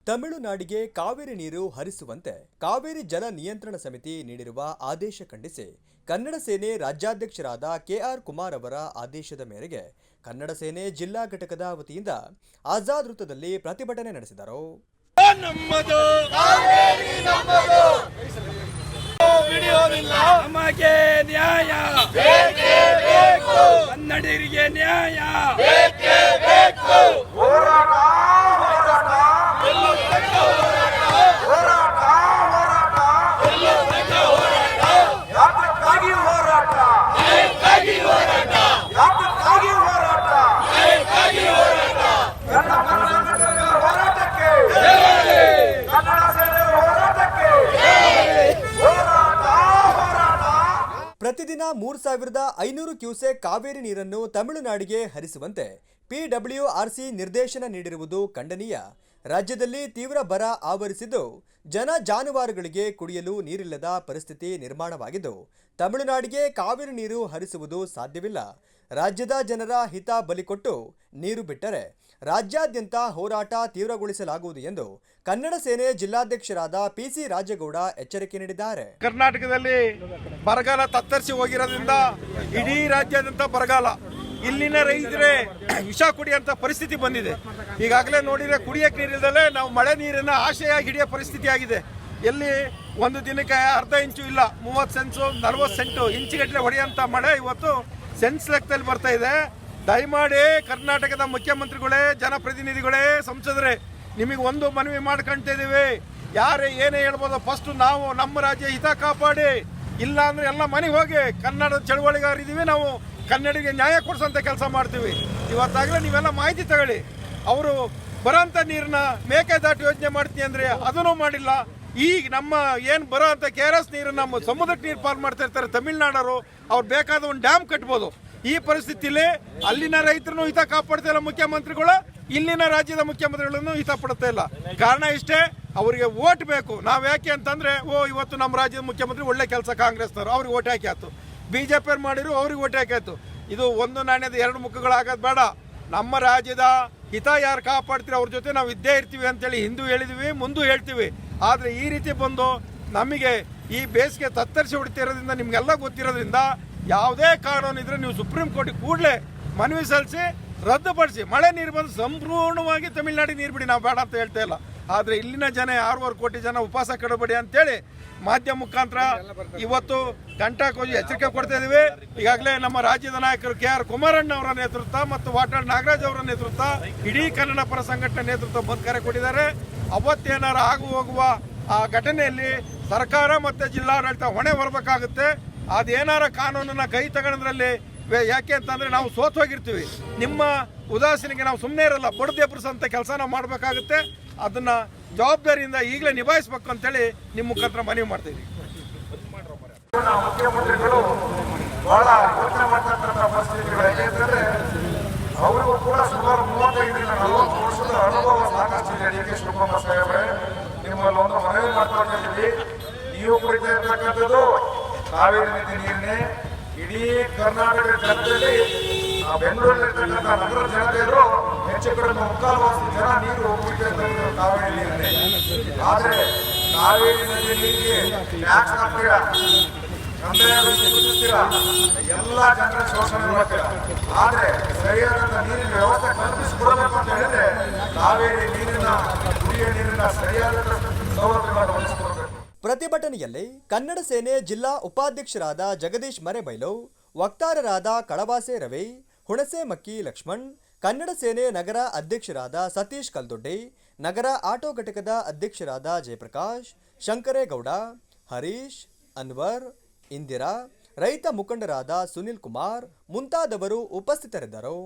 ತಮಿಳುನಾಡಿಗೆ ಕಾವೇರಿ ನೀರು ಹರಿಸುವಂತೆ ಕಾವೇರಿ ಜಲ ನಿಯಂತ್ರಣ ಸಮಿತಿ ನೀಡಿರುವ ಆದೇಶ ಖಂಡಿಸಿ ಕನ್ನಡ ಸೇನೆ ರಾಜ್ಯಾಧ್ಯಕ್ಷರಾದ ಕೆಆರ್ ಕುಮಾರ್ ಅವರ ಆದೇಶದ ಮೇರೆಗೆ ಕನ್ನಡ ಸೇನೆ ಜಿಲ್ಲಾ ಘಟಕದ ವತಿಯಿಂದ ಆಜಾದ್ ವೃತ್ತದಲ್ಲಿ ಪ್ರತಿಭಟನೆ ನಡೆಸಿದರು. ನಮಗೆ ನ್ಯಾಯ ಕನ್ನಡಿಗರಿಗೆ ನ್ಯಾಯ ಪ್ರತಿದಿನ 3500 ಕ್ಯೂಸೆಕ್ ಕಾವೇರಿ ನೀರನ್ನು ತಮಿಳುನಾಡಿಗೆ ಹರಿಸುವಂತೆ ಪಿಡಬ್ಲ್ಯೂಆರ್ಸಿ ನಿರ್ದೇಶನ ನೀಡಿರುವುದು ಖಂಡನೀಯ. ರಾಜ್ಯದಲ್ಲಿ ತೀವ್ರ ಬರ ಆವರಿಸಿದ್ದು ಜನ ಜಾನುವಾರುಗಳಿಗೆ ಕುಡಿಯಲು ನೀರಿಲ್ಲದ ಪರಿಸ್ಥಿತಿ ನಿರ್ಮಾಣವಾಗಿದ್ದು ತಮಿಳುನಾಡಿಗೆ ಕಾವೇರಿ ನೀರು ಹರಿಸುವುದು ಸಾಧ್ಯವಿಲ್ಲ. ರಾಜ್ಯದ ಜನರ ಹಿತ ಬಲಿಕೊಟ್ಟು ನೀರು ಬಿಟ್ಟರೆ ರಾಜ್ಯಾದ್ಯಂತ ಹೋರಾಟ ತೀವ್ರಗೊಳಿಸಲಾಗುವುದು ಎಂದು ಕನ್ನಡ ಸೇನೆ ಜಿಲ್ಲಾಧ್ಯಕ್ಷರಾದ ಪಿಸಿ ರಾಜೇಗೌಡ ಎಚ್ಚರಿಕೆ ನೀಡಿದ್ದಾರೆ. ಕರ್ನಾಟಕದಲ್ಲಿ ಬರಗಾಲ ತತ್ತರಿಸಿ ಹೋಗಿರೋದ್ರಿಂದ ಇಡೀ ರಾಜ್ಯಾದ್ಯಂತ ಬರಗಾಲ. ಇಲ್ಲಿನ ರೈತರೇ ವಿಷ ಕುಡಿಯಂತ ಪರಿಸ್ಥಿತಿ ಬಂದಿದೆ. ಈಗಾಗಲೇ ನೋಡಿದ್ರೆ ಕುಡಿಯಕ್ಕೆ ನೀರಿಲ್ಲದಲ್ಲೇ ನಾವು ಮಳೆ ನೀರನ್ನ ಆಶೆಯಾಗಿ ಹಿಡಿಯೋ ಪರಿಸ್ಥಿತಿ ಆಗಿದೆ. ಎಲ್ಲಿ ಒಂದು ದಿನಕ್ಕೆ ಅರ್ಧ ಇಂಚು ಇಲ್ಲ, 30 ಸೆಂಟ್ಸು 40 ಸೆಂಟು ಇಂಚಿಗಟ್ಟಲೆ ಹೊಡೆಯಂತ ಮಳೆ ಇವತ್ತು ಸೆನ್ಸ್ ಲೆಕ್ಕದಲ್ಲಿ ಬರ್ತಾ ಇದೆ. ದಯಮಾಡಿ ಕರ್ನಾಟಕದ ಮುಖ್ಯಮಂತ್ರಿಗಳೇ, ಜನಪ್ರತಿನಿಧಿಗಳೇ, ಸಂಸದರೇ, ನಿಮಗೆ ಒಂದು ಮನವಿ ಮಾಡ್ಕೊಳ್ತಾ ಇದೀವಿ. ಯಾರೇ ಏನೇ ಹೇಳ್ಬೋದು, ಫಸ್ಟ್ ನಾವು ನಮ್ಮ ರಾಜ್ಯ ಹಿತ ಕಾಪಾಡಿ, ಇಲ್ಲ ಅಂದ್ರೆ ಎಲ್ಲ ಮನೆಗೆ ಹೋಗಿ ಕನ್ನಡದ ಚಳವಳಿಗಾರಿದ್ದೀವಿ, ನಾವು ಕನ್ನಡಿಗೆ ನ್ಯಾಯ ಕೊಡಿಸೋಂಥ ಕೆಲಸ ಮಾಡ್ತೀವಿ. ಇವತ್ತಾಗಲೇ ನೀವೆಲ್ಲ ಮಾಹಿತಿ ತಗೊಳ್ಳಿ. ಅವರು ಬರೋಂಥ ನೀರನ್ನ ಮೇಕೆದಾಟು ಯೋಜನೆ ಮಾಡ್ತೀನಿ ಅಂದ್ರೆ ಅದನ್ನು ಮಾಡಿಲ್ಲ. ಈಗ ನಮ್ಮ ಏನು ಬರೋ ಅಂತ KRS ನೀರನ್ನ ನಮ್ಮ ಸಮುದ್ರಕ್ಕೆ ನೀರು ಪಾಲ್ ಮಾಡ್ತಾ ಇರ್ತಾರೆ ತಮಿಳ್ನಾಡವರು. ಅವ್ರು ಬೇಕಾದ ಒಂದು ಡ್ಯಾಮ್ ಕಟ್ಬೋದು. ಈ ಪರಿಸ್ಥಿತಿಯಲ್ಲಿ ಅಲ್ಲಿನ ರೈತರನ್ನು ಹಿತ ಕಾಪಾಡ್ತಾ ಇಲ್ಲ ಮುಖ್ಯಮಂತ್ರಿಗಳು, ಇಲ್ಲಿನ ರಾಜ್ಯದ ಮುಖ್ಯಮಂತ್ರಿಗಳನ್ನು ಹಿತ ಪಡ್ತಾ ಇಲ್ಲ. ಕಾರಣ ಇಷ್ಟೇ, ಅವರಿಗೆ ಓಟ್ ಬೇಕು. ನಾವು ಯಾಕೆ ಅಂತಂದ್ರೆ ಇವತ್ತು ನಮ್ಮ ರಾಜ್ಯದ ಮುಖ್ಯಮಂತ್ರಿ ಒಳ್ಳೆ ಕೆಲಸ ಕಾಂಗ್ರೆಸ್ನವರು, ಅವ್ರಿಗೆ ಓಟ್ ಹಾಕಿ ಆಯ್ತು. BJP ಮಾಡಿದ್ರು, ಅವ್ರಿಗೆ ಓಟ್ ಹಾಕಿ ಆಯ್ತು. ಇದು ಒಂದು ನಾಣ್ಯದ ಎರಡು ಮುಖಗಳಾಗೋದು ಬೇಡ. ನಮ್ಮ ರಾಜ್ಯದ ಹಿತ ಯಾರು ಕಾಪಾಡ್ತೀವಿ ಅವ್ರ ಜೊತೆ ನಾವು ಇದ್ದೇ ಇರ್ತೀವಿ ಅಂತೇಳಿ ಹಿಂದೂ ಹೇಳಿದ್ವಿ, ಮುಂದೂ ಹೇಳ್ತೀವಿ. ಆದರೆ ಈ ರೀತಿ ಬಂದು ನಮಗೆ ಈ ಬೇಸಿಗೆ ತತ್ತರಿಸಿ ಹೊಡಿತಿರೋದ್ರಿಂದ ನಿಮ್ಗೆಲ್ಲ ಗೊತ್ತಿರೋದ್ರಿಂದ ಯಾವುದೇ ಕಾನೂನು ಇದ್ರೆ ನೀವು ಸುಪ್ರೀಂ ಕೋರ್ಟಿಗೆ ಕೂಡಲೇ ಮನವಿ ಸಲ್ಲಿಸಿ ರದ್ದುಪಡಿಸಿ. ಮಳೆ ನೀರು ಬಂದು ಸಂಪೂರ್ಣವಾಗಿ ತಮಿಳುನಾಡಿಗೆ ನೀರು ಬಿಡಿ, ನಾವು ಬೇಡ ಅಂತ ಹೇಳ್ತಾ ಇಲ್ಲ. ಆದರೆ ಇಲ್ಲಿನ ಜನ 6.5 ಕೋಟಿ ಜನ ಉಪವಾಸ ಕೆಡಬೇಡಿ ಅಂತೇಳಿ ಮಾಧ್ಯಮ ಮುಖಾಂತರ ಇವತ್ತು ಕಂಠಕೋಜಿ ಎಚ್ಚರಿಕೆ ಕೊಡ್ತಾ ಇದೀವಿ. ಈಗಾಗಲೇ ನಮ್ಮ ರಾಜ್ಯದ ನಾಯಕರು KR ಕುಮಾರಣ್ಣ ಅವರ ನೇತೃತ್ವ ಮತ್ತು ವಾಟಾಳ್ ನಾಗರಾಜ್ ಅವರ ನೇತೃತ್ವ, ಇಡೀ ಕನ್ನಡ ಪರ ಸಂಘಟನೆ ನೇತೃತ್ವ ಬಂದ್ ಕರೆ ಕೊಟ್ಟಿದ್ದಾರೆ. ಅವತ್ತೇನಾರ ಆಗು ಹೋಗುವ ಆ ಘಟನೆಯಲ್ಲಿ ಸರ್ಕಾರ ಮತ್ತು ಜಿಲ್ಲಾಡಳಿತ ಹೊಣೆ ಹೊರಬೇಕಾಗುತ್ತೆ. ಅದೇನಾರ ಕಾನೂನನ್ನ ಕೈ ತಗೊಳೋದ್ರಲ್ಲಿ ಯಾಕೆ ಅಂತಂದ್ರೆ ನಾವು ಸೋತ್ ಹೋಗಿರ್ತೀವಿ. ನಿಮ್ಮ ಉದಾಸೀನಿಗೆ ನಾವು ಸುಮ್ಮನೆ ಇರಲ್ಲ, ಬಡ್ದು ಎಬ್ಬರಿಸೋಂಥ ಕೆಲಸ ನಾವು ಮಾಡಬೇಕಾಗುತ್ತೆ. ಅದನ್ನ ಜವಾಬ್ದಾರಿಯಿಂದ ಈಗಲೇ ನಿಭಾಯಿಸಬೇಕು ಅಂತೇಳಿ ನಿಮ್ಮ ಮುಖಾಂತರ ಮನವಿ ಮಾಡ್ತಾ ಇದ್ದೀವಿ. ಮುಖ್ಯಮಂತ್ರಿಗಳು ಬಹಳ ಯೋಚನೆ ಮಾಡ್ತಕ್ಕಂಥ ಪರಿಸ್ಥಿತಿಗಳು ಯಾಕೆಂದ್ರೆ ಅವರಿಗೂ ಕೂಡ ಸುಮಾರು 35-40 ವರ್ಷದ ಅನುಭವ ಸಾಕಷ್ಟು ಇದೆ. DK ಶಿವಕುಮಾರ್ ಸಾಹೇಬ್ರೆ, ನಿಮ್ಮಲ್ಲಿ ಒಂದು ಮನವಿ ಮಾಡ್ತಾ ಇದ್ದೀವಿ. ನೀವು ಕುರಿತಾ ಇರ್ತಕ್ಕಂಥದ್ದು ಕಾವೇರಿ ನದಿ ನೀರನ್ನೇ. ಇಡೀ ಕರ್ನಾಟಕ ಜನತೆಯಲ್ಲಿ ಬೆಂಗಳೂರಿನಲ್ಲಿರ್ತಕ್ಕಂಥ ನಗರ ಜನತೆಯರು ಹೆಚ್ಚು ಕಡಿಮೆ 3/4 ಜನ ನೀರು ಕುಡಿತಾ ಇರ್ತಕ್ಕಂಥ ಕಾವೇರಿ ನೀರನ್ನೇ. ಆದ್ರೆ ಕಾವೇರಿ ನದಿ ನೀರಿಗೆ ಟ್ಯಾಕ್ಸ್ ಹಾಕ್ತೀರಾ, ಎಲ್ಲ ಜನರ ಶೋಷಣೆ ಮಾಡ್ತೀರಾ. ಆದ್ರೆ ಸರಿಯಾದಂತ ನೀರಿನ ವ್ಯವಸ್ಥೆ ಕಲ್ಪಿಸಿಕೊಡಬೇಕು ಅಂತ ಹೇಳಿದ್ರೆ ಕಾವೇರಿ ನೀರಿನ ಕುಡಿಯುವ ನೀರಿನ ಸರಿಯಾದ ಸೌಲಭ್ಯಗಳನ್ನು ಒದಗಿಸಿಕೊಡಬೇಕು. ಪ್ರತಿಭಟನೆಯಲ್ಲಿ ಕನ್ನಡ ಸೇನೆ ಜಿಲ್ಲಾ ಉಪಾಧ್ಯಕ್ಷರಾದ ಜಗದೀಶ್ ಮರೆಬೈಲು, ವಕ್ತಾರರಾದ ಕಳವಾಸೆ ರವಿ, ಹುಣಸೆ ಮಕ್ಕಿ ಲಕ್ಷ್ಮಣ್, ಕನ್ನಡ ಸೇನೆ ನಗರ ಅಧ್ಯಕ್ಷರಾದ ಸತೀಶ್ ಕಲ್ದೊಡ್ಡಿ, ನಗರ ಆಟೋ ಘಟಕದ ಅಧ್ಯಕ್ಷರಾದ ಜಯಪ್ರಕಾಶ್, ಶಂಕರೇಗೌಡ, ಹರೀಶ್, ಅನ್ವರ್, ಇಂದಿರಾ, ರೈತ ಮುಖಂಡರಾದ ಸುನಿಲ್ ಕುಮಾರ್ ಮುಂತಾದವರು ಉಪಸ್ಥಿತರಿದ್ದರು.